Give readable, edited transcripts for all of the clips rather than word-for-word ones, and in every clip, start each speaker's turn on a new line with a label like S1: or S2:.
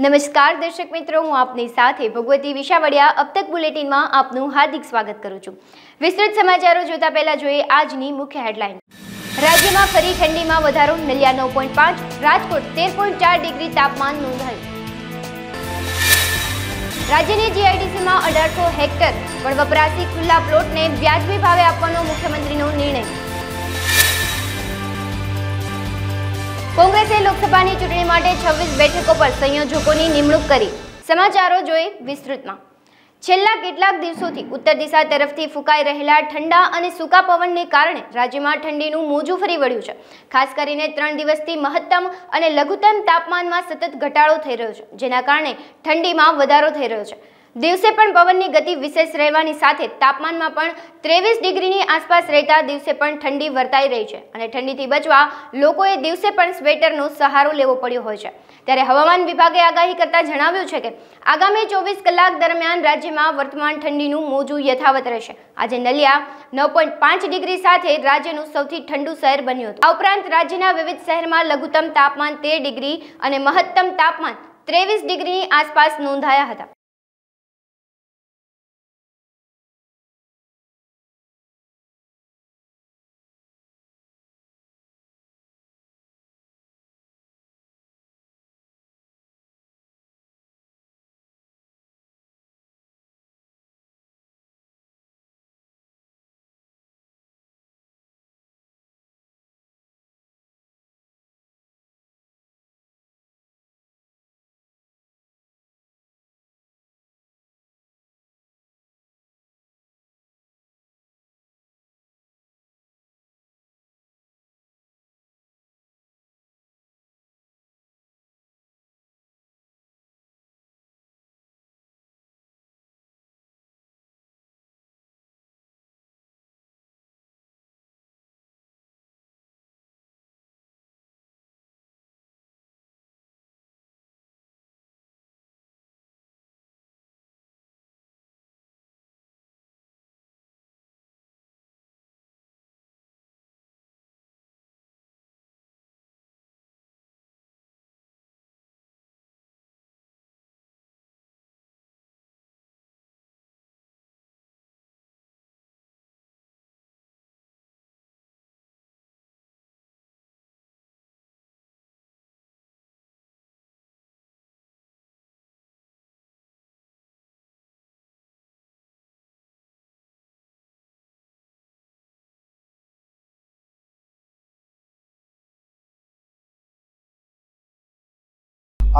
S1: નમસ્કાર દર્શક મિત્રો, હું આપની સાથે ભગવતી વિશાવડિયા अब तक બુલેટિનમાં આપનું હાર્દિક સ્વાગત કરું છું। વિસ્તૃત સમાચારો જોતા પહેલા જોઈએ આજની મુખ્ય હેડલાઇન। રાજ્યમાં ફરી ઠંડીમાં વધારો, નલિયા 9.5, રાજકોટ 13.4 ડિગ્રી તાપમાન નોંધાયું। રાજ્યની જીઆઈડીસીમાં 1800 હેક્ટર પણ વપરાશી ખુલ્લા પ્લોટને વ્યાજબી ભાવે આપવાનો મુખ્યમંત્રીનો નિર્ણય। કોંગ્રેસે લોકસભાની ચૂંટણી માટે 26 બેઠકો પર સંયોજકોની નિમણૂક કરી। સમાચારો જોઈએ વિસ્તૃતમાં। છેલ્લા કેટલાક દિવસોથી ઉત્તર દિશા તરફથી ફૂંકાઈ રહેલા ઠંડા અને સૂકા પવનને કારણે રાજ્યમાં ઠંડીનું મોજું ફરી વળ્યું છે। ખાસ કરીને 3 દિવસથી મહત્તમ અને લઘુત્તમ તાપમાનમાં સતત ઘટાડો થઈ રહ્યો છે, જેના કારણે ઠંડીમાં વધારો થઈ રહ્યો છે। દિવસે પણ પવનની ગતિ વિશેષ રહેવાની સાથે તાપમાનમાં પણ 23 ડિગ્રીની આસપાસ રહેતા દિવસે પણ ઠંડી વર્તાઈ રહી છે અને ઠંડીથી બચવા લોકોએ દિવસે પણ સ્વેટરનો સહારો લેવો પડ્યો હોય છે। ત્યારે હવામાન વિભાગે આગાહી કરતા જણાવ્યું છે કે આગામી 24 કલાક દરમિયાન રાજ્યમાં વર્તમાન ઠંડીનું મોજું યથાવત રહેશે। આજે નલિયા 9.5 ડિગ્રી સાથે રાજ્યનું સૌથી ઠંડુ શહેર બન્યું હતું। આ ઉપરાંત રાજ્યના વિવિધ શહેરમાં લઘુત્તમ તાપમાન 13 ડિગ્રી અને મહત્તમ તાપમાન 23 ડિગ્રીની આસપાસ નોંધાયા હતા।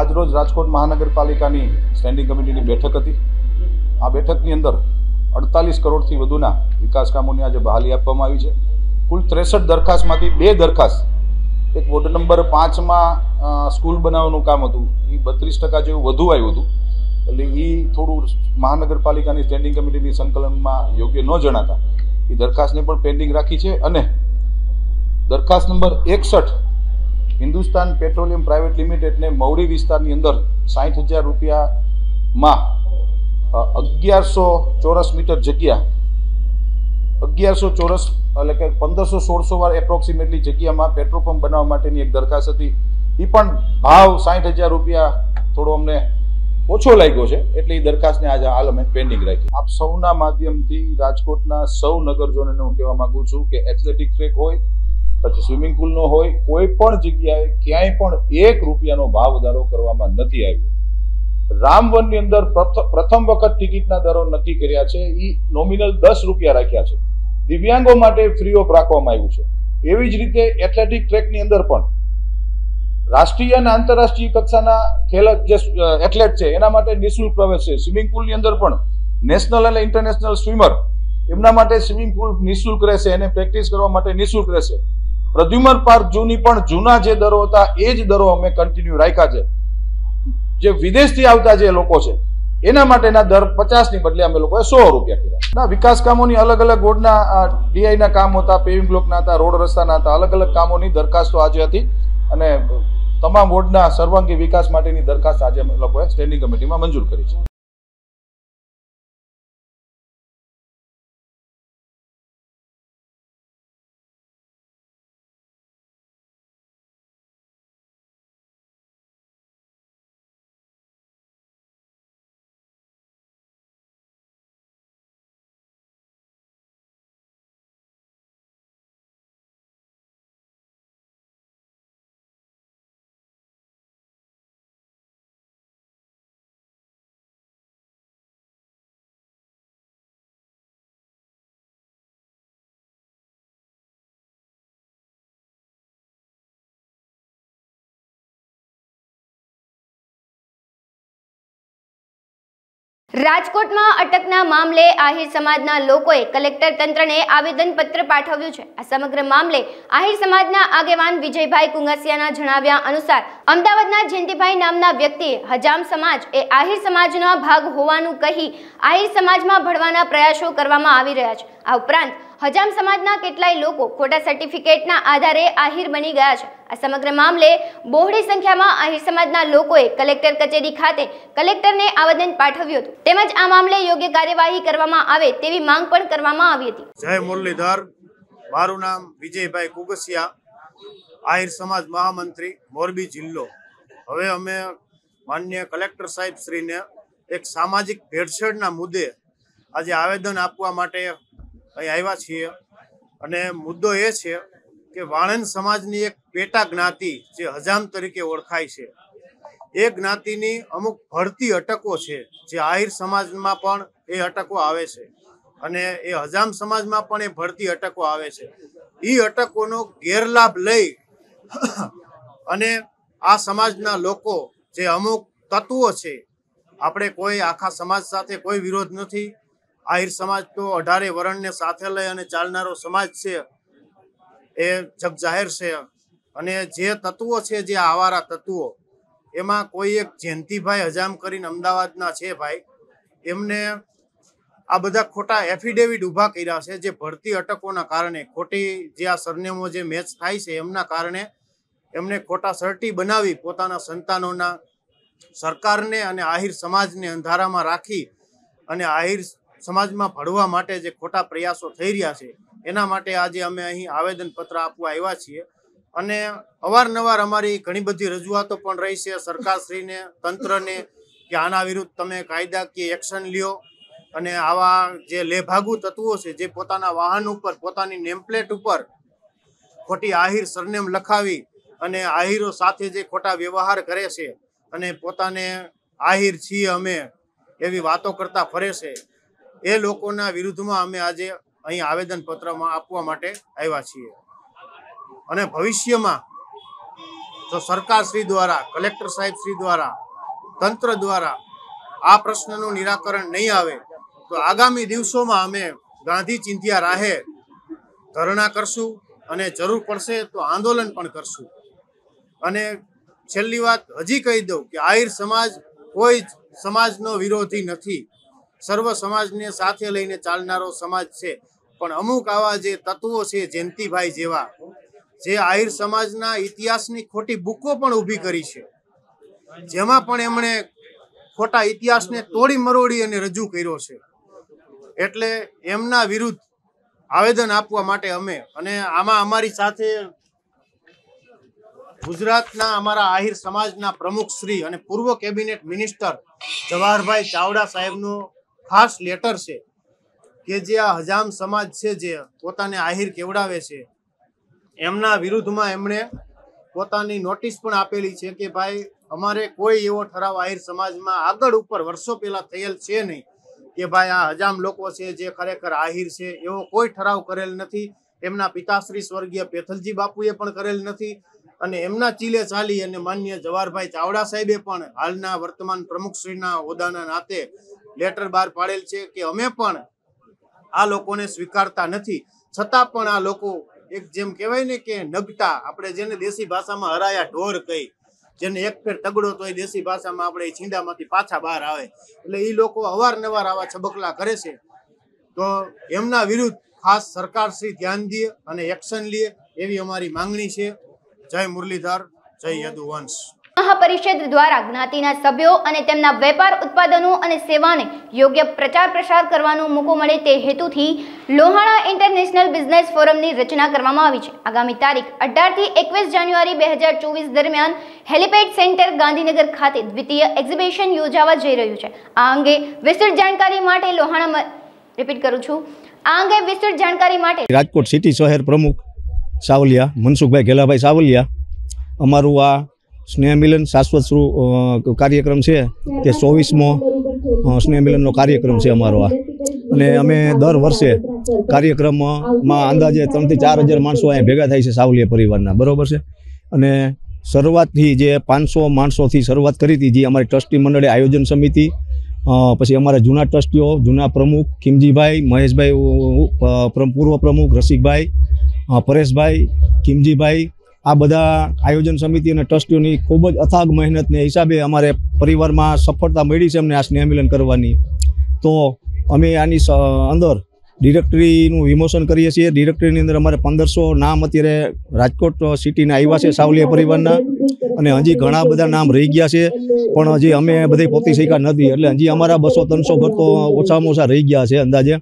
S2: આજરોજ રાજકોટ મહાનગરપાલિકાની સ્ટેન્ડિંગ કમિટીની બેઠક હતી। આ બેઠકની અંદર 48 કરોડથી વધુના વિકાસ કામોની આજે બહાલી આપવામાં આવી છે। કુલ 63 દરખાસ્તમાંથી 2 દરખાસ્ત, એક વોર્ડ નંબર 5માં સ્કૂલ બનાવવાનું કામ હતું, એ 32% જેવું વધુ આવ્યું હતું, એટલે એ થોડું મહાનગરપાલિકાની સ્ટેન્ડિંગ કમિટીની સંકલનમાં યોગ્ય ન જણાતા એ દરખાસ્તને પણ પેન્ડિંગ રાખી છે। અને દરખાસ્ત નંબર 61 હિન્દુસ્તાન પેટ્રોલિયમ પ્રાઇવેટ લિમિટેડને મવડી વિસ્તારની અંદર 60,000 રૂપિયામાં 1100 ચોરસ મીટર જગ્યા, 1100 ચોરસ એટલે કે 1500-1600 વાર એપ્રોક્સિમેટલી જગ્યામાં પેટ્રોલ પંપ બનાવવા માટેની એક દરખાસ્ત હતી। એ પણ ભાવ 60,000 રૂપિયા થોડો અમને ઓછો લાગ્યો છે, એટલે એ દરખાસ્તને આજે હાલ અમે પેન્ડિંગ રાખી। આપ સૌના માધ્યમથી રાજકોટના સૌ નગરજનોને હું કહેવા માંગુ છું કે એથ્લેટિક ટ્રેક હોય, પછી સ્વિમિંગ પુલનો હોય, કોઈ પણ જગ્યાએ ક્યાંય પણ 1 રૂપિયાનો ભાવ વધારો કરવામાં નથી આવ્યો। રામવનની અંદર પ્રથમ વખત ટિકિટના દરો નક્કી કર્યા છે, એ નોમિનલ 10 રૂપિયા રાખ્યા છે। દિવ્યાંગો માટે ફ્રી ઓફ રાખવામાં આવ્યું છે। એવી જ રીતે એથ્લેટિક ટ્રેકની અંદર પણ રાષ્ટ્રીય અને આંતરરાષ્ટ્રીય કક્ષાના જે એથ્લેટ છે એના માટે નિઃશુલ્ક પ્રવેશ છે। સ્વિમિંગ પુલની અંદર પણ નેશનલ અને ઇન્ટરનેશનલ સ્વિમર એમના માટે સ્વિમિંગ પુલ નિઃશુલ્ક રહેશે, એને પ્રેક્ટિસ કરવા માટે નિઃશુલ્ક રહેશે। પ્રદ્યુમન પાર્ક જૂની પણ જૂના જે દરો હતા એ જ દરો અમે કન્ટિન્યુ રાખ્યા છે। જે વિદેશથી આવતા જે લોકો છે એના માટેના દર 50ની બદલે અમે લોકોએ 100 રૂપિયા કર્યા। વિકાસ કામોની અલગ અલગ વોર્ડના ડીઆઈના કામ હતા, પેવિંગ બ્લોકના હતા, રોડ રસ્તાના હતા, અલગ અલગ કામોની દરખાસ્તો આજે હતી અને તમામ વોર્ડના સર્વાંગી વિકાસ માટેની દરખાસ્ત આજે અમે લોકોએ સ્ટેન્ડિંગ કમિટીમાં મંજૂર કરી છે।
S1: રાજકોટમાં અટકના મામલે આહિર સમાજના લોકોએ કલેક્ટર તંત્રને આવેદનપત્ર પાઠવ્યું છે. આ સમગ્ર મામલે આહિર સમાજના આગેવાન વિજયભાઈ કુંગસિયાના જણાવ્યા અનુસાર અમદાવાદના જયંતિભાઈ નામના વ્યક્તિએ હજામ સમાજ એ આહિર સમાજનો ભાગ હોવાનું કહી આહિર સમાજમાં ભળવાના પ્રયાસો કરવામાં આવી રહ્યા છે. આ ઉપરાંત હજામ સમાજના કેટલાય લોકો ખોટા સર્ટિફિકેટના આધારે આહિર બની ગયા છે. આ સમગ્ર મામલે બહોળી સંખ્યામાં આહિર સમાજના લોકોએ કલેક્ટર કચેરી ખાતે કલેક્ટરને આવેદન પાઠવ્યું હતું. તેમજ આ મામલે યોગ્ય કાર્યવાહી કરવામાં આવે તેવી માંગ પણ કરવામાં આવી હતી.
S3: જય મુરલીધર. મારું નામ વિજયભાઈ કુંગસિયા, આહિર સમાજ મહામંત્રી, મોરબી જિલ્લો. હવે અમે માન્ય કલેક્ટર સાહેબ શ્રીને એક સામાજિક ભેળસેળના મુદ્દે આજે આવેદન આપવા માટે અહીં આવ્યા છીએ. અને મુદ્દો એ છે કે વાણંદ સમાજની એક પેટા જ્ઞાતિ જે હજામ તરીકે ઓળખાય છે, એ જ્ઞાતિની અમુક ભળતી અટકો છે જે આહિર સમાજમાં પણ એ અટકો આવે છે અને એ હજામ સમાજમાં પણ એ ભળતી અટકો આવે છે. એ અટકોનો ગેરલાભ લઈ અને આ સમાજના લોકો જે અમુક તત્વો છે, આપણે કોઈ આખા સમાજ સાથે કોઈ વિરોધ નથી. આહિર સમાજ તો 18 વર્ણને સાથે લઈ અને ચાલનારો સમાજ છે, એ જગજાહેર છે. અને જે તત્વો છે, જે આવારા તત્વો, એમાં કોઈ એક જયંતિભાઈ હજામ કરીને અમદાવાદના છે ભાઈ, એમને આ બધા ખોટા એફિડેવિટ ઊભા કર્યા છે જે ભરતી અટકોના કારણે, ખોટી જે આ સરનેમો જે મેચ થાય છે એમના કારણે એમને ખોટા સર્ટી બનાવી પોતાના સંતાનોના સરકારને અને આહિર સમાજને અંધારામાં રાખી અને આહિર સમાજમાં ભળવા માટે જે ખોટા પ્રયાસો થઈ રહ્યા છે, એના માટે આજે અમે અહીં આવેદનપત્ર આપવા આવ્યા છીએ. અને અવારનવાર અમારી ઘણી બધી રજૂઆતો પણ રહી છે સરકારશ્રીને, તંત્રને, કે આના વિરુદ્ધ તમે કાયદાકીય એક્શન લ્યો અને આવા જે લેભાગુ તત્વો છે જે પોતાના વાહન ઉપર, પોતાની નેમપ્લેટ ઉપર ખોટી આહિર સરનેમ લખાવી અને આહિરો સાથે જે ખોટા વ્યવહાર કરે છે અને પોતાને આહિર છીએ અમે એવી વાતો કરતા ફરે છે, એ લોકોના વિરુદ્ધમાં અમે આજે અહીં આવેદનપત્રમાં આપવા માટે આવ્યા છીએ. અને ભવિષ્યમાં જો સરકાર શ્રી દ્વારા, કલેક્ટર સાહેબ શ્રી દ્વારા, તંત્ર દ્વારા આ પ્રશ્નનું નિરાકરણ નહીં આવે તો આગામી દિવસોમાં અમે ગાંધી ચિંધ્યા રાહે ધરણા કરશું અને જરૂર પડશે તો આંદોલન પણ કરશું. અને છેલ્લી વાત હજી કહી દઉં કે આહિર સમાજ કોઈ સમાજનો વિરોધી નથી, સર્વ સમાજને સાથે લઈને ચાલનારો સમાજ છે. પણ અમુક આવા જે તત્વો છે, જયંતિભાઈ જેવા, જે આહિર સમાજના ઇતિહાસની ખોટી બુકો પણ ઊભી કરી છે, જેમાં પણ એમણે ખોટા ઇતિહાસને તોડી મરોડી અને રજૂ કર્યો છે. એટલે એમના વિરુદ્ધ આવેદન આપવા માટે અમે, અને આમાં અમારી સાથે ગુજરાતના અમારા આહિર સમાજના પ્રમુખ શ્રી અને પૂર્વ કેબિનેટ મિનિસ્ટર જવાહરભાઈ ચાવડા સાહેબનો ખાસ લેટર છે કે જે આ હજામ સમાજ છે જે પોતાને આહિર કેવડાવે છે, એમના વિરુદ્ધમાં એમણે પોતાની નોટિસ પણ આપેલી છે કે ભાઈ અમારે કોઈ એવો ઠરાવ આહિર સમાજમાં આગળ ઉપર વર્ષો પહેલા થયેલ છે નહીં કે ભાઈ આ હજામ લોકો છે જે ખરેખર આહિર છે, એવો કોઈ ઠરાવ કરેલ નથી. એમના પિતાશ્રી સ્વર્ગીય પેથલજી બાપુએ પણ કરેલ નથી. અને એમના ચીલે ચાલી અને માન્ય જવાહરભાઈ ચાવડા સાહેબે પણ હાલના વર્તમાન પ્રમુખશ્રીના હોદ્દાના નાતે લેટર બહાર પાડેલ છે કે અમે પણ આ લોકોને સ્વીકારતા નથી. છતાં પણ આ લોકો એક જેમ કહેવાય ને કે નગટા, આપણે જેને દેશી ભાષામાં હરાયા ઢોર કહી, જેને એક ફેર તગડો તો એ દેશી ભાષામાં આપણે છીંડામાંથી પાછા બહાર આવે, એટલે એ લોકો અવારનવાર આવા છબકલા કરે છે. તો એમના વિરુદ્ધ ખાસ સરકારશ્રી ધ્યાન દે અને એક્શન લે એવી અમારી માંગણી છે. જય મુરલીધર, જય યદુવંશ.
S1: મહાપરિષદ દ્વારા જ્ઞાતિના સભ્યો અને તેમના વેપાર ઉત્પાદનો અને સેવાને યોગ્ય પ્રચાર પ્રસાર કરવાનો મોકો મળે તે હેતુથી લોહાણા ઇન્ટરનેશનલ બિઝનેસ ફોરમની રચના કરવામાં આવી છે. આગામી તારીખ 18 થી 21 જાન્યુઆરી 2024 દરમિયાન હેલિપેડ સેન્ટર ગાંધીનગર ખાતે દ્વિતીય એક્ઝિબિશન યોજાવા જઈ રહ્યું છે. આ અંગે વિસ્તૃત જાણકારી માટે વિસ્તૃત જાણકારી માટે
S4: રાજકોટ સિટી શહેર પ્રમુખ સાવલિયા મનસુખભાઈ ઘેલાભાઈ સાવલિયા, અમારું આ સ્નેહ મિલન શાશ્વત કાર્યક્રમ છે તે 24મો સ્નેહ મિલનનો કાર્યક્રમ છે અમારો આ. અને અમે દર વર્ષે કાર્યક્રમમાં અંદાજે 3 થી 4 હજાર માણસો અહીંયા ભેગા થાય છે સાવલિયા પરિવારના, બરાબર છે. અને શરૂઆતથી જે 500 માણસોથી શરૂઆત કરી હતી, જે અમારી ટ્રસ્ટી મંડળે આયોજન સમિતિ પછી અમારા જૂના ટ્રસ્ટીઓ, જૂના પ્રમુખ ખીમજીભાઈ, મહેશભાઈ પૂર્વ પ્રમુખ, રસિકભાઈ, પરેશભાઈ, ખીમજીભાઈ, આ બધા આયોજન સમિતિ અને ટ્રસ્ટીઓની ખૂબ જ અથાગ મહેનતને હિસાબે અમારે પરિવારમાં સફળતા મળી છે અમને આ સ્નેહ મિલન કરવાની. તો અમે આની અંદર ડિરેક્ટરીનું વિમોચન કરીએ છીએ. ડિરેક્ટરીની અંદર અમારે 1500 નામ અત્યારે રાજકોટ સિટીના આવ્યા છે સાવલિયા પરિવારના, અને હજી ઘણા બધા નામ રહી ગયા છે, પણ હજી અમે બધે પહોંચી શક્યા નથી. એટલે હજી અમારા 200-300 ઘર તો ઓછામાં ઓછા રહી ગયા છે અંદાજે.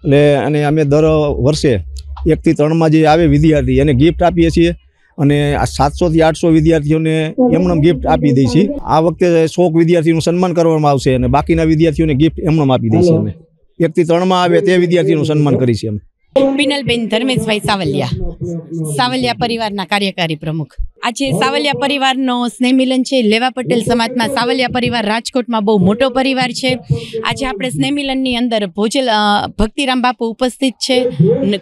S4: એટલે અને અમે દર વર્ષે 1 થી 3 જે આવે વિદ્યાર્થી એને ગિફ્ટ આપીએ છીએ, અને આ 700 થી 800 વિદ્યાર્થીઓને એમણે ગિફ્ટ આપી દઈએ છીએ. આ વખતે 100 વિદ્યાર્થીનું સન્માન કરવામાં આવશે, અને બાકીના વિદ્યાર્થીઓને ગિફ્ટ એમણે આપી દઈએ છીએ. અમે 1 થી 3 આવે તે વિદ્યાર્થીનું સન્માન કરીશું અમે.
S5: પિનલબેન ધર્મેશભાઈ સાવલિયા પરિવારના કાર્યકારી પ્રમુખ. આજે સાવલિયા પરિવારનો સ્નેહ મિલન છે. લેવા પટેલ સમાજમાં સાવલિયા પરિવાર રાજકોટમાં બહુ મોટો પરિવાર છે. આજે આપણે સ્નેહ મિલનની અંદર ભક્તિરામ બાપુ ઉપસ્થિત છે.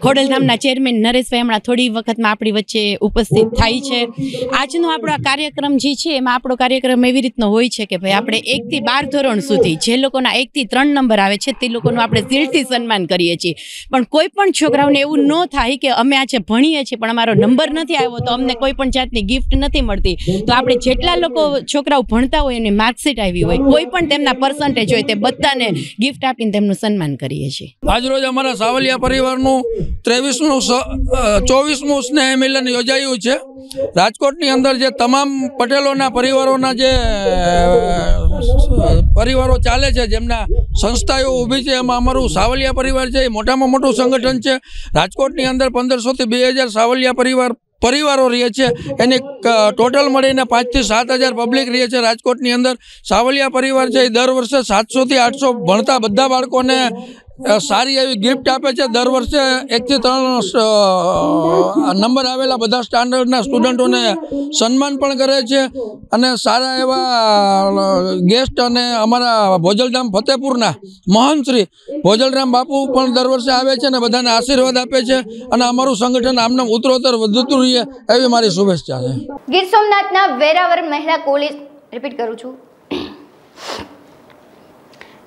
S5: ખોડલધામના ચેરમેન નરેશભાઈ હમણાં થોડી વખતમાં આપણી વચ્ચે ઉપસ્થિત થાય છે. આજનો આપણો આ કાર્યક્રમ જે છે એમાં આપણો કાર્યક્રમ એવી રીતનો હોય છે કે ભાઈ આપણે 1 થી 12 ધોરણ સુધી જે લોકોના 1 થી 3 નંબર આવે છે તે લોકોનું આપણે દિલથી સન્માન કરીએ છીએ. પણ કોઈ પણ છોકરાઓને એવું ન થાય કે અમે આજે ભણીએ છીએ પણ અમારો નંબર નથી આવ્યો તો અમને કોઈ પણ જાતની ગિફ્ટ નથી મળતી. તો આપણે જેટલા લોકો છોકરાઓ ભણતા હોય એની માર્કશીટ આવી હોય, કોઈ પણ તેમના પર્સન્ટેજ હોય, તે બધાને ગિફ્ટ આપીને તેમનું સન્માન કરીએ છીએ.
S6: આજરોજ અમારા સાવલિયા પરિવારનું 24મું સ્નેહ મિલન યોજાયું છે. રાજકોટની અંદર જે તમામ પટેલોના પરિવારોના જે પરિવારો ચાલે છે, જેમના સંસ્થાઓ ઊભી છે, એમાં અમારું સાવલિયા પરિવાર છે એ મોટામાં મોટું સંગઠન છે. રાજકોટની અંદર 1500 થી 2000 સાવલિયા પરિવારો રહે છે. એની ટોટલ મળીને 5 થી 7000 પબ્લિક રહે છે રાજકોટની અંદર. સાવલિયા પરિવાર છે એ દર વર્ષે 700 થી 800 ભણતા બધા બાળકોને સારી એવી ગિફ્ટ આપે છે. દર વર્ષે 1 થી 3 નંબર આવેલા બધા સ્ટાન્ડર્ડના સ્ટુડન્ટોને સન્માન પણ કરે છે. અને સારા એવા ગેસ્ટ અને અમારા ભોજલધામ ફતેપુરના મહંત શ્રી ભોજલરામ બાપુ પણ દર વર્ષે આવે છે અને બધાને આશીર્વાદ આપે છે. અને અમારું સંગઠન આમને ઉત્તરોત્તર વધતું રહીએ એવી મારી શુભેચ્છા છે.
S1: ગીર સોમનાથના વેરાવળ મહિલા કોલેજ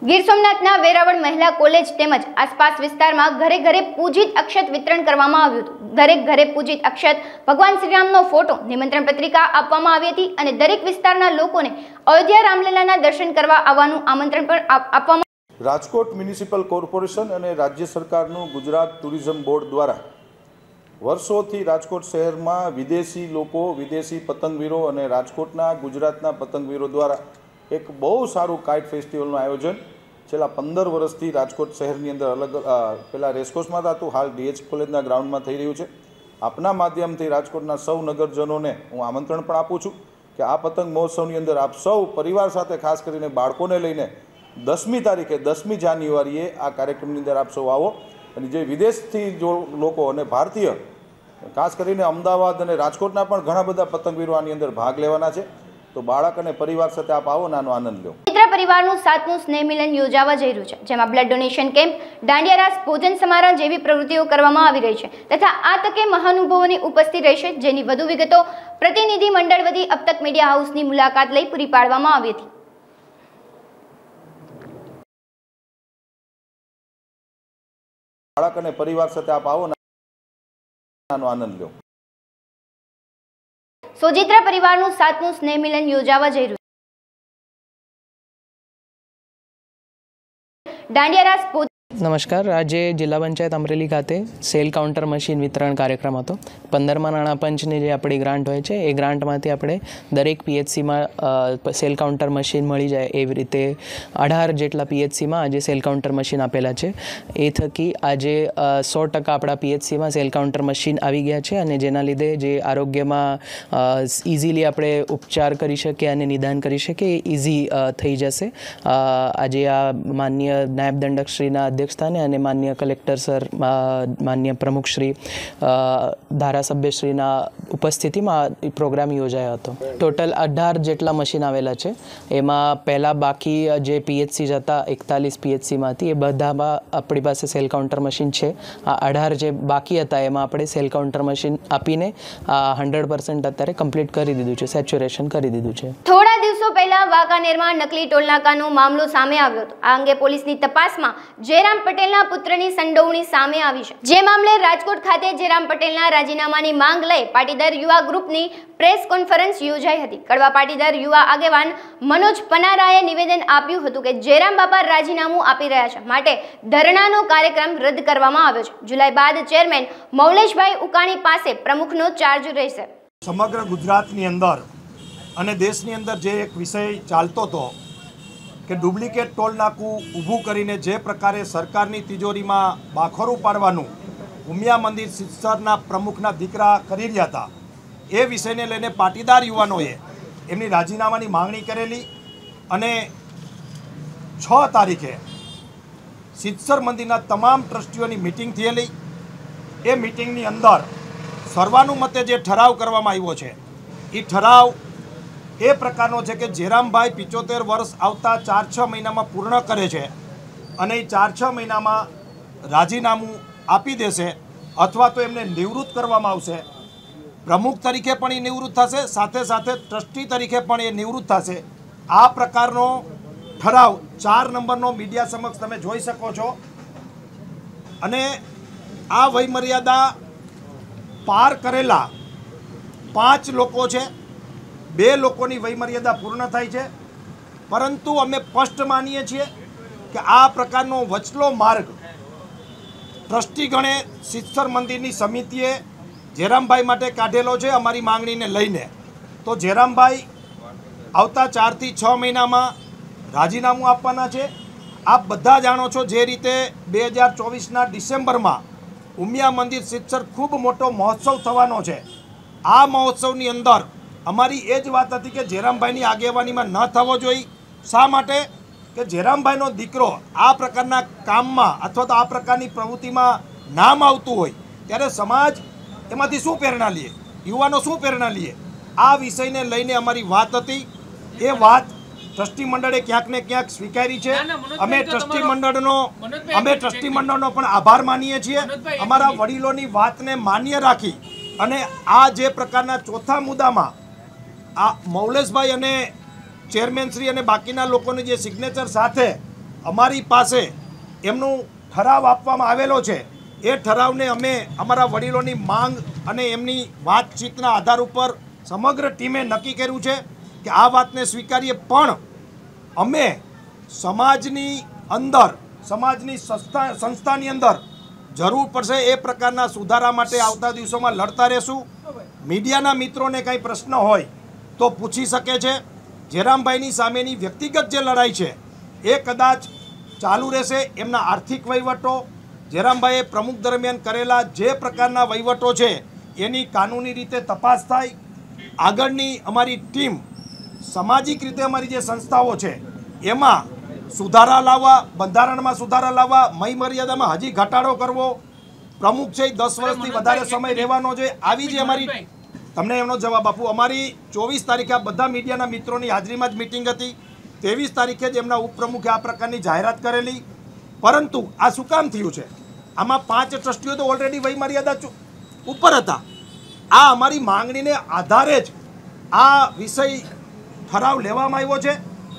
S1: ગીર સોમનાથના વેરાવળ મહિલા કોલેજ તેમજ આસપાસ વિસ્તારમાં ઘરે ઘરે પૂજિત અક્ષત વિતરણ કરવામાં આવ્યું હતું. દરેક ઘરે પૂજિત અક્ષત, ભગવાન શ્રીરામનો ફોટો, નિમંત્રણ પત્રિકા આપવામાં આવી હતી અને દરેક વિસ્તારના લોકોને અયોધ્યા રામલલાના દર્શન કરવા આવવાનું આમંત્રણ પણ આપવામાં.
S2: રાજકોટ મ્યુનિસિપલ કોર્પોરેશન અને રાજ્ય સરકારનું ગુજરાત ટુરિઝમ બોર્ડ દ્વારા વર્ષોથી રાજકોટ શહેરમાં વિદેશી લોકો, વિદેશી પતંગવીરો અને રાજકોટના ગુજરાતના પતંગવીરો દ્વારા એક બહુ સારું કાઇટ ફેસ્ટિવલનું આયોજન છેલ્લા 15 વર્ષથી રાજકોટ શહેરની અંદર પહેલાં રેસકોર્સમાં થતું, હાલ DH કોલેજના ગ્રાઉન્ડમાં થઈ રહ્યું છે. આપના માધ્યમથી રાજકોટના સૌ નગરજનોને હું આમંત્રણ પણ આપું છું કે આ પતંગ મહોત્સવની અંદર આપ સૌ પરિવાર સાથે, ખાસ કરીને બાળકોને લઈને 10મી તારીખે 10મી જાન્યુઆરીએ આ કાર્યક્રમની અંદર આપ સૌ આવો. અને જે વિદેશથી જો લોકો અને ભારતીય, ખાસ કરીને અમદાવાદ અને રાજકોટના પણ ઘણા બધા પતંગવીરો આની અંદર ભાગ લેવાના છે. તો બાળક અને પરિવાર સાથે આપ આવો, નાનો આનંદ લો.
S1: ચિત્ર પરિવારનું 7મું સ્નેહ મિલન યોજાવા જઈ રહ્યું છે, જેમાં બ્લડ ડોનેશન કેમ્પ, દાંડિયા રાસ, ભોજન સમારોહ જેવી પ્રવૃત્તિઓ કરવામાં આવી રહી છે તથા આ તકે મહાનુભાવોની ઉપસ્થિત રહેશે, જેની વધુ વિગતો પ્રતિનિધિ મંડળ વતી અબ તક મીડિયા હાઉસની મુલાકાત લઈ પૂરી પાડવામાં આવી હતી.
S2: બાળક અને પરિવાર સાથે આપ આવો, નાનો આનંદ લો.
S1: સોજિત્રા પરિવારનું 7મું સ્નેહ મિલન યોજાવા જઈ રહ્યું છે. દાંડિયા રાસ.
S7: નમસ્કાર. આજે જિલ્લા પંચાયત અમરેલી ખાતે સેલ કાઉન્ટર મશીન વિતરણ કાર્યક્રમ હતો. 15મા નાણાં પંચની જે આપણી ગ્રાન્ટ હોય છે એ ગ્રાન્ટમાંથી આપણે દરેક PHCમાં સેલ કાઉન્ટર મશીન મળી જાય એવી રીતે 18 જેટલા PHCમાં આજે સેલ કાઉન્ટર મશીન આપેલા છે. એ થકી આજે 100% આપણા PHCમાં સેલ કાઉન્ટર મશીન આવી ગયા છે અને જેના લીધે જે આરોગ્યમાં ઇઝીલી આપણે ઉપચાર કરી શકીએ અને નિદાન કરી શકીએ એ ઇઝી થઈ જશે. આજે આ માનનીય નાયબ દંડકશ્રીના અધ્યક્ષસ્થાને અને માનનીય કલેક્ટર સર, માનનીય પ્રમુખશ્રી, ધારાસભ્યશ્રીના ઉપસ્થિતિમાં પ્રોગ્રામ યોજાયો હતો. ટોટલ 18 જેટલા મશીન આવેલા છે. એમાં પહેલાં બાકી જે PHC હતા 41 PHCમાંથી એ બધામાં આપણી પાસે સેલ કાઉન્ટર મશીન છે. આ 18 જે બાકી હતા એમાં આપણે સેલ કાઉન્ટર મશીન આપીને 100% અત્યારે કમ્પ્લીટ કરી દીધું છે, સેચ્યુરેશન કરી દીધું છે.
S1: થોડા દિવસો પહેલા વાંકાનેરમાં નકલી ટોલનાકાનો મામલો સામે આવ્યો હતો. આ અંગે પોલીસની તપાસમાં જયરામ પટેલના પુત્રની સંડોવણી સામે આવી છે. જે મામલે રાજકોટ ખાતે જયરામ પટેલના રાજીનામાની માંગ લઈ પાટીદાર યુવા ગ્રુપની પ્રેસ કોન્ફરન્સ યોજાઈ હતી. કડવા પાટીદાર યુવા આગેવાન મનોજ પનારાએ નિવેદન આપ્યું હતું કે જયરામ બાપા રાજીનામું આપી રહ્યા છે, માટે ધરણાનો કાર્યક્રમ રદ કરવામાં આવ્યો છે. જુલાઈ બાદ ચેરમેન મૌલેશભાઈ ઉકાણી પાસે પ્રમુખનો ચાર્જ રહેશે.
S8: સમગ્ર ગુજરાતની અંદર અને દેશની અંદર જે એક વિષય ચાલતો હતો કે ડુપ્લિકેટ ટોલ નાકું ઊભું કરીને જે પ્રકારે સરકારની તિજોરીમાં બાખોરું પાડવાનું ઉમિયા મંદિર સિત્સરના પ્રમુખના દીકરા કરી રહ્યા હતા, એ વિષયને લઈને પાટીદાર યુવાનોએ એમની રાજીનામાની માંગણી કરેલી અને 6 તારીખે સિત્સર મંદિરના તમામ ટ્રસ્ટીઓની મિટિંગ થયેલી. એ મિટિંગની અંદર સર્વાનુમતે જે ઠરાવ કરવામાં આવ્યો છે એ ઠરાવ એ પ્રકારનો છે કે જયરામભાઈ 75 વર્ષ આવતા 4-6 મહિનામાં પૂર્ણ કરે છે અને એ 4-6 મહિનામાં રાજીનામું આપી દેશે અથવા તો એમને નિવૃત્ત કરવામાં આવશે. પ્રમુખ તરીકે પણ એ નિવૃત્ત થશે, સાથે સાથે ટ્રસ્ટી તરીકે પણ એ નિવૃત્ત થશે. આ પ્રકારનો ઠરાવ 4 નંબરનો મીડિયા સમક્ષ તમે જોઈ શકો છો. અને આ વયમર્યાદા પાર કરેલા 5 લોકો છે, 2 લોકોની વયમર્યાદા પૂર્ણ થાય છે. પરંતુ અમે સ્પષ્ટ માનીએ છીએ કે આ પ્રકારનો વચલો માર્ગ ટ્રસ્ટીગણે સિત્સર મંદિરની સમિતિએ જયરામભાઈ માટે કાઢેલો છે અમારી માંગણીને લઈને. તો જયરામભાઈ આવતા 4 થી 6 મહિનામાં રાજીનામું આપવાના છે. આપ બધા જાણો છો જે રીતે 2024ના ડિસેમ્બરમાં ઉમિયા મંદિર સિત્સર ખૂબ મોટો મહોત્સવ થવાનો છે. આ મહોત્સવની અંદર અમારી એ જ વાત હતી કે જયરામભાઈની આગેવાનીમાં ન થવો જોઈએ. શા માટે? કે જયરામભાઈનો દીકરો આ પ્રકારના કામમાં અથવા તો આ પ્રકારની પ્રવૃત્તિમાં નામ આવતું હોય ત્યારે સમાજ એમાંથી શું પ્રેરણા લે, યુવાનો શું પ્રેરણા લે? આ વિષયને લઈને અમારી વાત હતી. એ વાત ટ્રસ્ટી મંડળે ક્યાંક ને ક્યાંક સ્વીકારી છે. અમે ટ્રસ્ટી મંડળનો પણ આભાર માનીએ છીએ. અમારા વડીલોની વાતને માન્ય રાખી અને આ જે પ્રકારના ચોથા મુદ્દામાં આ મૌલેશભાઈ અને ચેરમેનશ્રી અને બાકીના લોકોની જે સિગ્નેચર સાથે અમારી પાસે એમનું ઠરાવ આપવામાં આવેલો છે, એ ઠરાવને અમે અમારા વડીલોની માંગ અને એમની વાતચીતના આધાર ઉપર સમગ્ર ટીમે નક્કી કર્યું છે કે આ વાતને સ્વીકારીએ, પણ અમે સમાજની અંદર, સમાજની સંસ્થાની અંદર જરૂર પડશે એ પ્રકારના સુધારા માટે આવતા દિવસોમાં લડતા રહેશું. મીડિયાના મિત્રોને કંઈ પ્રશ્ન હોય તો પૂછી શકે છે. જયરામભાઈની સામેની વ્યક્તિગત જે લડાઈ છે એ કદાચ ચાલુ રહેશે. એમના આર્થિક વહીવટો, જયરામભાઈએ પ્રમુખ દરમિયાન કરેલા જે પ્રકારના વહીવટો છે એની કાનૂની રીતે તપાસ થાય. આગળની અમારી ટીમ સામાજિક રીતે અમારી જે સંસ્થાઓ છે એમાં સુધારા લાવવા, બંધારણમાં સુધારા લાવવા, મય મર્યાદામાં હજી ઘટાડો કરવો, પ્રમુખ છે 10 વર્ષથી વધારે સમય રહેવાનો છે, આવી જે અમારી તમને એમનો જવાબ આપું. અમારી 24 તારીખે આ બધા મીડિયાના મિત્રોની હાજરીમાં જ મિટિંગ હતી. 23 તારીખે જ એમના ઉપપ્રમુખે આ પ્રકારની જાહેરાત કરેલી. પરંતુ આ શું કામ થયું છે? આમાં 5 ટ્રસ્ટીઓ તો ઓલરેડી વયમર્યાદા ઉપર હતા. આ અમારી માંગણીને આધારે જ આ વિષય ઠરાવ લેવામાં આવ્યો છે.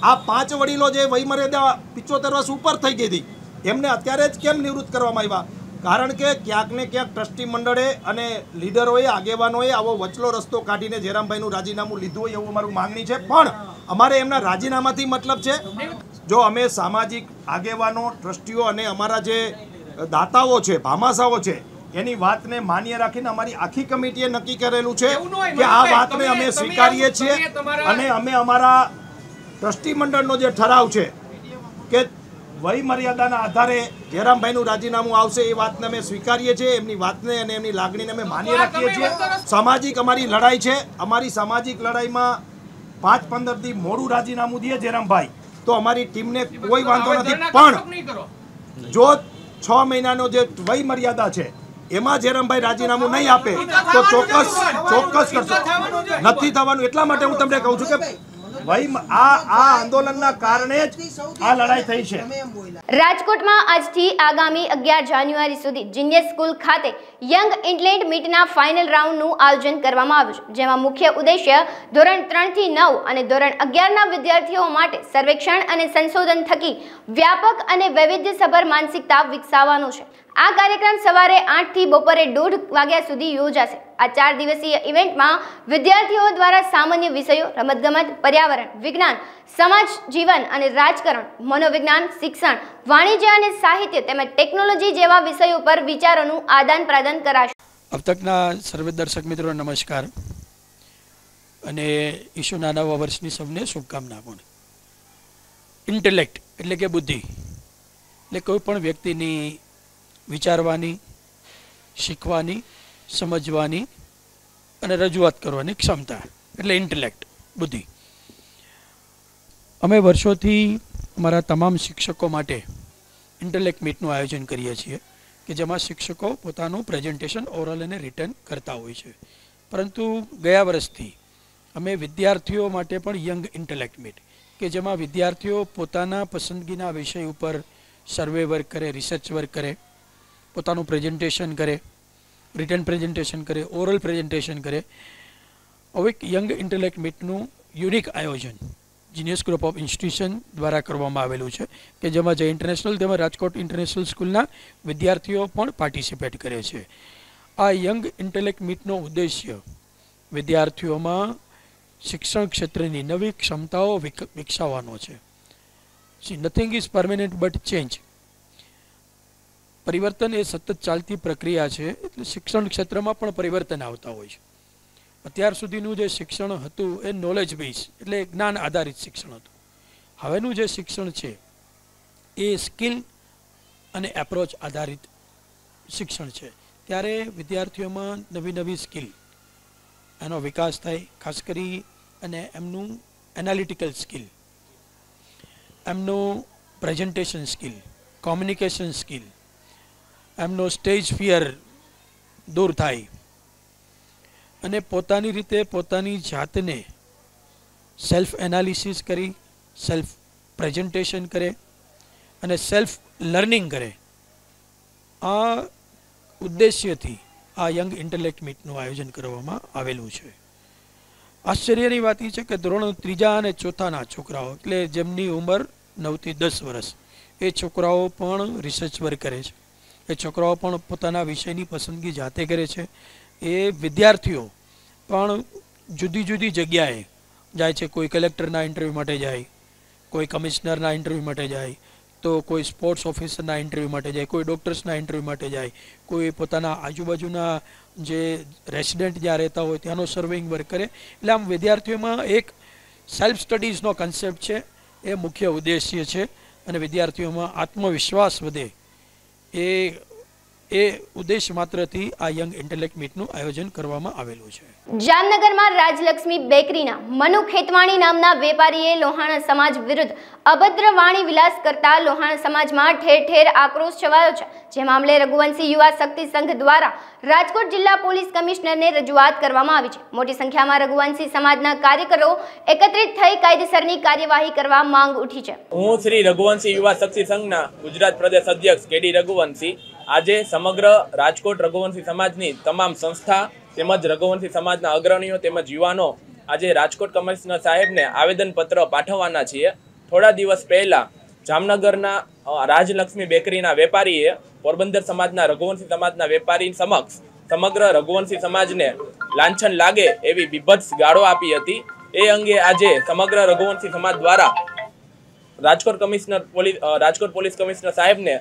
S8: આ 5 વડીલો જે વયમર્યાદા 75 વર્ષ ઉપર થઈ ગઈ હતી એમને અત્યારે જ કેમ નિવૃત્ત કરવામાં આવ્યા? કારણ કે ક્યાંક ને ક્યાંક ટ્રસ્ટી મંડળે અને લીડરોએ, આગેવાનોએ આવો વચલો રસ્તો કાઢીને જયરામભાઈનું રાજીનામું લીધું હોય એવું અમારું માંગણી છે. પણ અમારે એમના રાજીનામાથી મતલબ છે. જો અમે સામાજિક આગેવાનો, ટ્રસ્ટીઓ અને અમારા જે દાતાઓ છે, ભામાશાઓ છે એની વાતને માન્ય રાખીને અમારી આખી કમિટીએ નક્કી કરેલું છે કે આ વાતને અમે સ્વીકારીએ છીએ અને અમે અમારા ટ્રસ્ટી મંડળનો જે ઠરાવ છે કે વયમર્યાદાના આધારે જયરામભાઈનું રાજીનામું આવશે એ વાતને અમે સ્વીકારીએ છીએ. એમની વાતને અને એમની લાગણીને અમે માન્ય રાખીએ છીએ. સામાજિક અમારી લડાઈ છે. અમારી સામાજિક લડાઈમાં 5-15 દી મોડું રાજીનામું દે જયરામભાઈ તો અમારી ટીમને કોઈ વાંધો નથી. પણ જો 6 મહિનાનો જે વયમર્યાદા છે એમાં જયરામભાઈ રાજીનામું નહીં આપે તો ચોક્કસ કરશો. નથી થવાનું. એટલા માટે હું તમને કહું છું કે આ આંદોલનના કારણે જ આ લડાઈ થઈ છે.
S1: રાજકોટમાં આજથી આગામી 11 જાન્યુઆરી સુધી જીનિયસ સ્કૂલ ખાતે યંગ ઇન્ટેલેક્ટ મીટના ફાઇનલ રાઉન્ડનું આયોજન કરવામાં આવ્યું છે, જેમાં મુખ્ય ઉદ્દેશ્ય ધોરણ 3 થી 9 અને ધોરણ 11ના વિદ્યાર્થીઓ માટે સર્વેક્ષણ અને સંશોધન થકી વ્યાપક અને વૈવિધ્યસભર માનસિકતા વિકસાવવાનો છે. આ કાર્યક્રમ સવારે 8 થી બપોરે 1:30 વાગ્યા સુધી યોજાશે. આ 4 દિવસીય ઇવેન્ટમાં વિદ્યાર્થીઓ દ્વારા સામાન્ય વિષયો, રમતગમત, પર્યાવરણ, વિજ્ઞાન, સમાજ જીવન અને રાજકારણ, મનોવિજ્ઞાન, શિક્ષણ, વાણિજ્ય અને સાહિત્ય તેમજ ટેકનોલોજી જેવા વિષયો પર વિચારોનું આદાન પ્રદાન કરાશે.
S6: अब तकના સર્વે દર્શક મિત્રો નમસ્કાર અને ઈશુના નવા વર્ષની સૌને શુભકામના. પણ ઇન્ટેલેક્ટ એટલે કે બુદ્ધિ, એટલે કોઈ પણ વ્યક્તિની વિચારવાની, શીખવાની, સમજવાની અને રજૂઆત કરવાની ક્ષમતા એટલે ઇન્ટેલેક્ટ, બુદ્ધિ. અમે વર્ષોથી અમારા તમામ શિક્ષકો માટે ઇન્ટેલેક્ટ મીટનું આયોજન કરીએ છીએ કે જેમાં શિક્ષકો પોતાનું પ્રેઝન્ટેશન ઓરલ અને રિટર્ન કરતા હોય છે. પરંતુ ગયા વર્ષથી અમે વિદ્યાર્થીઓ માટે પણ યંગ ઇન્ટેલેક્ટ મીટ કે જેમાં વિદ્યાર્થીઓ પોતાના પસંદગીના વિષય ઉપર સર્વે વર્ક કરે, રિસર્ચ વર્ક કરે, પોતાનું પ્રેઝન્ટેશન કરે, રિટર્ન પ્રેઝન્ટેશન કરે, ઓરલ પ્રેઝન્ટેશન કરે. હવે યંગ ઇન્ટેલેક્ટ મીટનું યુનિક આયોજન જીનિયસ ગ્રુપ ઓફ ઇન્સ્ટિટ્યુશન દ્વારા કરવામાં આવેલું છે કે જેમાં જે ઇન્ટરનેશનલ તેમજ રાજકોટ ઇન્ટરનેશનલ સ્કૂલના વિદ્યાર્થીઓ પણ પાર્ટિસિપેટ કરે છે. આ યંગ ઇન્ટેલેક્ટ મીટનો ઉદ્દેશ્ય વિદ્યાર્થીઓમાં શિક્ષણ ક્ષેત્રની નવી ક્ષમતાઓ વિકસાવવાનો છે. C nothing is permanent but change. પરિવર્તન એ સતત ચાલતી પ્રક્રિયા છે, એટલે શિક્ષણ ક્ષેત્રમાં પણ પરિવર્તન આવતા હોય છે. અત્યાર સુધીનું જે શિક્ષણ હતું એ નોલેજ બેઝ એટલે જ્ઞાન આધારિત શિક્ષણ હતું. હવેનું જે શિક્ષણ છે એ સ્કિલ અને એપ્રોચ આધારિત શિક્ષણ છે. ત્યારે વિદ્યાર્થીઓમાં નવી નવી સ્કિલ એનો વિકાસ થાય, ખાસ કરી અને એમનું એનાલિટિકલ સ્કિલ, એમનું પ્રેઝન્ટેશન સ્કિલ, કોમ્યુનિકેશન સ્કિલ, એમનો સ્ટેજ ફિયર દૂર થાય અને પોતાની રીતે પોતાની જાતને સેલ્ફ એનાલિસિસ કરી, સેલ્ફ પ્રેઝન્ટેશન કરે અને સેલ્ફ લર્નિંગ કરે. આ ઉદ્દેશ્યથી આ યંગ ઇન્ટેલેક્ટ મીટનું આયોજન કરવામાં આવેલું છે. આશ્ચર્યની વાત એ છે કે ધોરણ 3 અને 4ના છોકરાઓ એટલે જેમની ઉંમર 9 થી 10 વર્ષ એ છોકરાઓ પણ રિસર્ચ વર્ક કરે છે. એ છોકરાઓ પણ પોતાના વિષયની પસંદગી જાતે કરે છે. એ વિદ્યાર્થીઓ પણ જુદી જુદી જગ્યાએ જાય છે. કોઈ કલેક્ટરના ઇન્ટરવ્યૂ માટે જાય, કોઈ કમિશનરના ઇન્ટરવ્યૂ માટે જાય, તો કોઈ સ્પોર્ટ્સ ઓફિસરના ઇન્ટરવ્યૂ માટે જાય, કોઈ ડૉક્ટર્સના ઇન્ટરવ્યૂ માટે જાય, કોઈ પોતાના આજુબાજુના જે રેસિડેન્ટ જ્યાં રહેતા હોય ત્યાંનો સર્વેઇંગ વર્ક કરે. એટલે આમ વિદ્યાર્થીઓમાં એક સેલ્ફ સ્ટડીઝનો કન્સેપ્ટ છે, એ મુખ્ય ઉદ્દેશ્ય છે. અને વિદ્યાર્થીઓમાં આત્મવિશ્વાસ વધે એ ઉદ્દેશ માત્રથી આ યંગ ઇન્ટેલેક્ટ મીટનું આયોજન કરવામાં આવેલું છે.
S1: જામનગરમાં રાજલક્ષ્મી બેકરીના મનુ ખેતવાણી નામના વેપારીએ લોહાણા સમાજ વિરુદ્ધ અભદ્ર વાણી વિલાસ કરતા લોહાણા સમાજમાં ઠેર ઠેર આક્રોશ છવાયો છે. જે મામલે રઘુવંશી યુવા શક્તિ સંઘ દ્વારા રાજકોટ જિલ્લા પોલીસ કમિશનરને રજૂઆત કરવામાં આવી છે. મોટી સંખ્યામાં રઘુવંશી સમાજના કાર્યકરો એકત્રિત થઈ કાયદેસરની કાર્યવાહી કરવા માંગ ઉઠી છે.
S9: હું શ્રી રઘુવંશી યુવા શક્તિ સંઘના ગુજરાત પ્રદેશ અધ્યક્ષ કેડી રઘુવંશી આજે સમગ્ર રાજકોટ રઘુવંશી સમાજની તમામ સંસ્થા તેમજ રઘુવંશી સમાજના અગ્રણીઓ તેમજ યુવાનો આજે રાજકોટ કમિશનર સાહેબને આવેદનપત્ર પાઠવવાના છીએ. થોડા દિવસ પહેલા જામનગરના રાજલક્ષ્મી બેકરીના વેપારીએ પોરબંદર સમાજના રઘુવંશી સમાજના વેપારી સમક્ષ સમગ્ર રઘુવંશી સમાજને લાંછન લાગે એવી બીભત્સ ગાળો આપી હતી. એ અંગે આજે સમગ્ર રઘુવંશી સમાજ દ્વારા રાજકોટ પોલીસ કમિશનર સાહેબને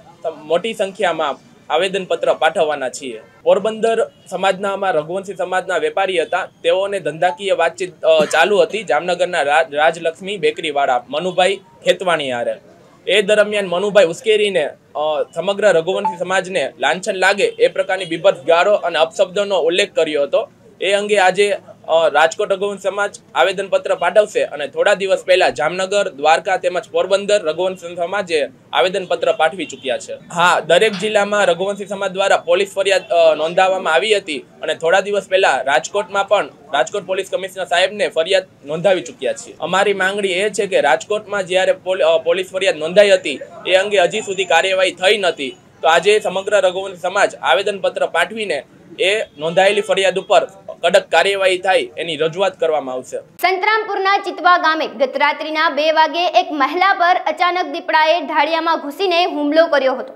S9: મોટી સંખ્યામાં આવેદનપત્ર પાઠવવાના છીએ. પોરબંદર સમાજના અમારા રઘુવંશી સમાજના વેપારી હતા, તેઓને ધંધાકીય વાતચીત ચાલુ હતી જામનગરના રાજલક્ષ્મી બેકરીવાળા મનુભાઈ ખેતવાણી હારે. એ દરમિયાન મનુભાઈ ઉશ્કેરીને સમગ્ર રઘુવંશી સમાજને લાંછન લાગે એ પ્રકારની બીભત્સ ગાળો અને અપશબ્દોનો ઉલ્લેખ કર્યો હતો. એ અંગે આજે રાજકોટ રઘુવંશી સમાજ આવેદનપત્ર પાઠવશે અને થોડા દિવસ પહેલા જામનગર, દ્વારકા તેમજ પોરબંદર રઘુવંશી સમાજે આવેદનપત્ર પાઠવી ચૂક્યા છે. હા, દરેક જિલ્લામાં રઘુવંશી સમાજ દ્વારા પોલીસ ફરિયાદ નોંધાવવામાં આવી હતી અને થોડા દિવસ પહેલા રાજકોટમાં પણ રાજકોટ પોલીસ કમિશનર સાહેબને ફરિયાદ નોંધાવી ચૂક્યા છીએ. અમારી માંગણી એ છે કે રાજકોટમાં જ્યારે પોલીસ ફરિયાદ નોંધાઈ હતી એ અંગે હજી સુધી કાર્યવાહી થઈ નથી. તો આજે સમગ્ર રઘુવંશી સમાજ આવેદનપત્ર પાઠવીને એ નોંધાયેલી ફરિયાદ ઉપર કડક કાર્યવાહી થાય એની રજૂઆત કરવામાં આવશે.
S1: સંતરામપુરના ચિતવા ગામે ગત રાત્રિના 2 વાગે એક મહિલા પર અચાનક દીપડાએ ઢાળિયામાં ઘૂસીને હુમલો કર્યો હતો.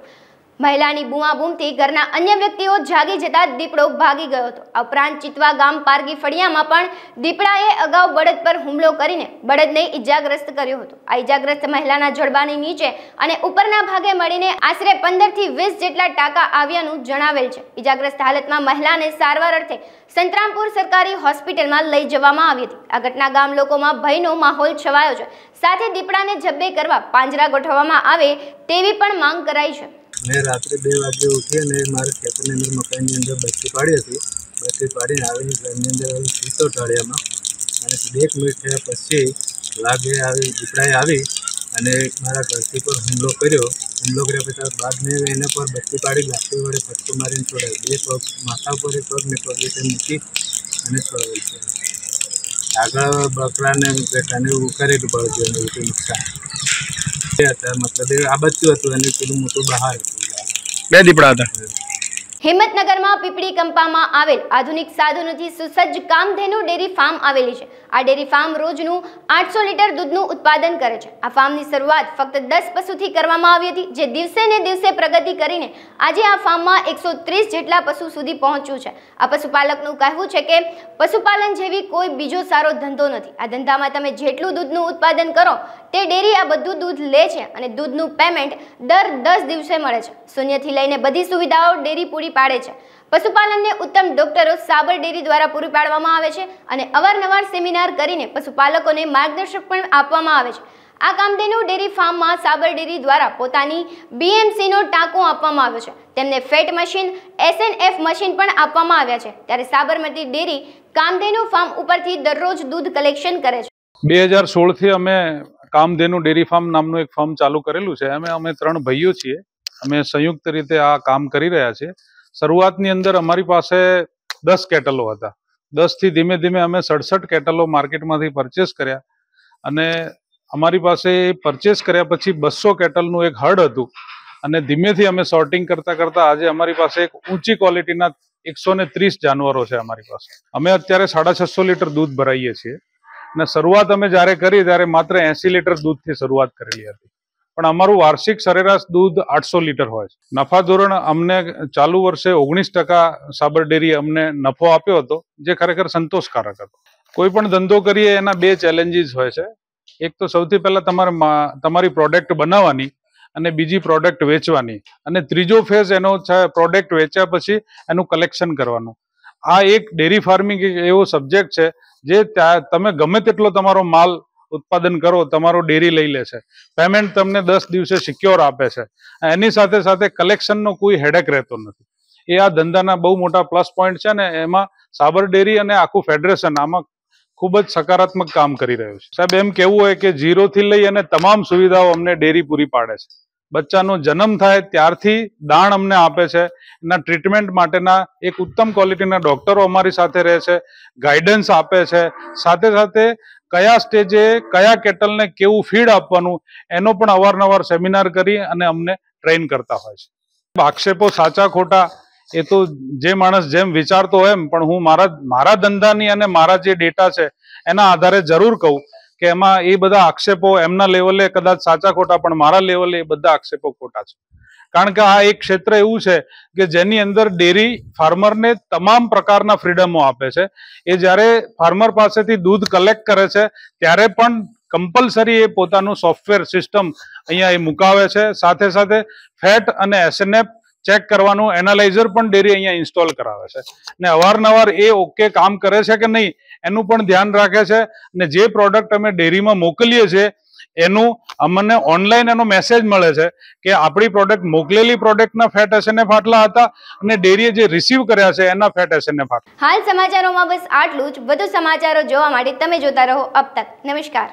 S1: મહિલાની બૂમાબૂમથી ઘરના અન્ય વ્યક્તિઓ જાગી જતા દીપડો ભાગી ગયો હતો. આ ઉપરાંત ચિતવા ગામ પારગી ફળિયામાં પણ દીપડાએ અગાઉ બળદ પર હુમલો કરીને બળદને ઈજાગ્રસ્ત કર્યો હતો. આ ઈજાગ્રસ્ત મહિલાના જડબાની નીચે અને ઉપરના ભાગે મળીને આશરે 15 થી 20 જેટલા ટાંકા આવ્યાનું જણાવેલ છે. ઈજાગ્રસ્ત હાલતમાં મહિલાને સારવાર અર્થે સંતરામપુર સરકારી હોસ્પિટલમાં લઈ જવામાં આવી હતી. આ ઘટના ગામ લોકોમાં ભયનો માહોલ છવાયો છે. સાથે દીપડાને જબ્બે કરવા પાંજરા ગોઠવવામાં આવે તેવી પણ માંગ કરાઈ છે.
S10: मैं रात्रि 2 वागे उठी ने मारे खेतनी अंदर मकानी अंदर बच्ची पाड़ी थी. बच्ची पाड़ी आवी घरनी अंदर सीतो ढाळियामां અને 2 મિનિટ થયા પછી લાગે આવી દીપડાએ આવી અને મારા ઘરથી પર હુમલો કર્યો. હુમલો કર્યા પછી બાદને એને પર બચ્ચી પાડી લાકડી વડે ફટકો મારીને છોડાવી. 2 પગ માથા ઉપર એક પગ ને પગ રીતે મૂકી અને છોડાવી છે. આગળ બકરાને બેટાને ઉકારેલું પડ્યું અને એવું નુકસાન मतलब आ बच्चों હતું અને પેલું મોટું બહાર હતું.
S6: 2 દીપડા હતા.
S1: હિંમતનગરમાં પીપળી કંપામાં આવેલ આધુનિક સાધનોથી સુસજ્જ કામધેનુ ડેરી ફાર્મ આવેલી છે. આ ડેરી ફાર્મ રોજનું 800 લીટર દૂધનું ઉત્પાદન કરે છે. આ ફાર્મની શરૂઆત ફક્ત 10 પશુથી કરવામાં આવી હતી, જે દિવસે ને દિવસે પ્રગતિ કરીને આજે આ ફાર્મમાં 130 જેટલા પશુ સુધી પહોંચ્યું છે. આ પશુપાલકનું કહેવું છે કે પશુપાલન જેવી કોઈ બીજો સારો ધંધો નથી. આ ધંધામાં તમે જેટલું દૂધનું ઉત્પાદન કરો તે ડેરી આ બધું દૂધ લે છે અને દૂધનું પેમેન્ટ દર 10 દિવસે મળે છે. શૂન્યથી લઈને બધી સુવિધાઓ ડેરી પૂરી પાડે છે. પશુપાલનને ઉત્તમ ડોક્ટરો સાબર ડેરી દ્વારા પૂરી પાડવામાં આવે છે અને અવારનવાર સેમિનાર કરીને પશુપાલકોને માર્ગદર્શન પણ આપવામાં આવે છે. આ કામધેનુ ડેરી ફાર્મમાં સાબર ડેરી દ્વારા પોતાની BMCનો ટાંકો આપવામાં આવ્યો છે. તેમને ફેટ મશીન, SNF મશીન પણ આપવામાં આવ્યા છે. ત્યારે સાબરમતી ડેરી કામધેનુ ફાર્મ ઉપરથી દરરોજ દૂધ કલેક્શન કરે છે.
S11: 2016 થી અમે કામધેનુ ડેરી ફાર્મ નામનું એક ફાર્મ ચાલુ કરેલું છે. અમે 3 ભાઈઓ છીએ. અમે સંયુક્ત રીતે આ કામ કરી રહ્યા છીએ. શરૂઆતની અંદર અમારી પાસે 10 કેટલો હતા. 10 થી ધીમે ધીમે અમે 67 કેટલો માર્કેટમાંથી પરચેસ કર્યા અને અમારી પાસે પરચેસ કર્યા પછી 200 કેટલનું એક હડ હતું અને ધીમેથી અમે સોર્ટિંગ કરતા કરતા આજે અમારી પાસે એક ઊંચી ક્વોલિટીના 130 જાનવરો છે અમારી પાસે. અમે અત્યારે 650 લીટર દૂધ ભરાઈએ છીએ અને શરૂઆત અમે જ્યારે કરી ત્યારે માત્ર 80 લીટર દૂધથી શરૂઆત કરેલી હતી, પણ અમારું વાર્ષિક સરેરાશ દૂધ 800 લીટર હોય છે. નફા ધોરણ અમને ચાલુ વર્ષે 19% સાબર ડેરી અમને નફો આપ્યો હતો, જે ખરેખર સંતોષકારક હતો. કોઈ પણ ધંધો કરીએ એના 2 ચેલેન્જીસ હોય છે. એક તો સૌથી પહેલા તમારી પ્રોડક્ટ બનાવવાની અને બીજી પ્રોડક્ટ વેચવાની, અને ત્રીજો ફેઝ એનો છે પ્રોડક્ટ વેચ્યા પછી એનું કલેક્શન કરવાનું. આ એક ડેરી ફાર્મિંગ એક એવો સબ્જેક્ટ છે જે તમે ગમે તેટલો તમારો માલ ઉત્પાદન કરો, તમારો ડેરી લઈ લે છે, પેમેન્ટ તમને 10 દિવસે સિક્યોર આપે છે. એની સાથે સાથે કલેક્શનનો કોઈ હેડેક રહેતો નથી. એ આ ધંધાના બહુ મોટા પ્લસ પોઈન્ટ છે ને એમાં સાબર ડેરી અને આખું ફેડરેશન આમાં ખૂબ જ સકારાત્મક કામ કરી રહ્યું છે. સાહેબ, એમ કેવું હોય કે 0 થી લઈ અને તમામ સુવિધાઓ અમને ડેરી પૂરી પાડે છે. બચ્ચાનો જન્મ થાય ત્યારથી દાણ અમને આપે છે. એના ટ્રીટમેન્ટ માટેના એક ઉત્તમ ક્વોલિટીના ડોક્ટરો અમારી સાથે રહે છે, ગાઈડન્સ આપે છે. સાથે સાથે કયા સ્ટેજે કયા કેટલને કેવું ફીડ આપવાનું એનો પણ અવારનવાર સેમિનાર કરી અને અમને ટ્રેન કરતા હોય છે. આક્ષેપો સાચા ખોટા એ તો જે માણસ જેમ વિચારતો હોય એમ, પણ હું મારા ધંધાની અને મારા જે ડેટા છે એના આધારે જરૂર કહું કે એમાં એ બધા આક્ષેપો એમના લેવલે કદાચ સાચા ખોટા, પણ મારા લેવલે એ બધા આક્ષેપો ખોટા છે. કારણ કે આ એક ક્ષેત્ર એવું છે કે જેની અંદર ડેરી ફાર્મરને તમામ પ્રકારના ફ્રીડમો આપે છે. એ જ્યારે ફાર્મર પાસેથી દૂધ કલેક્ટ કરે છે ત્યારે પણ કમ્પલસરી એ પોતાનું સોફ્ટવેર સિસ્ટમ અહીંયા એ મુકાવે છે. સાથે સાથે ફેટ અને SNF ચેક કરવાનું એનાલાઇઝર પણ ડેરી અહીંયા ઇન્સ્ટોલ કરાવે છે ને અવારનવાર એ ઓકે કામ કરે છે કે નહીં એનું પણ ધ્યાન રાખે છે. અને જે પ્રોડક્ટ અમે ડેરીમાં મોકલીએ છીએ એનું અમને ઓનલાઈન એનો મેસેજ મળે છે કે આપણી પ્રોડક્ટ મોકલેલી પ્રોડક્ટના ફેટ SNF આટલા હતા અને ડેરીએ જે રિસીવ કર્યા છે એના ફેટ SNF આટલા.
S1: હાલ સમાચારોમાં બસ આટલું જ. વધુ સમાચારો જોવા માટે તમે જોતા રહો અબ તક. નમસ્કાર.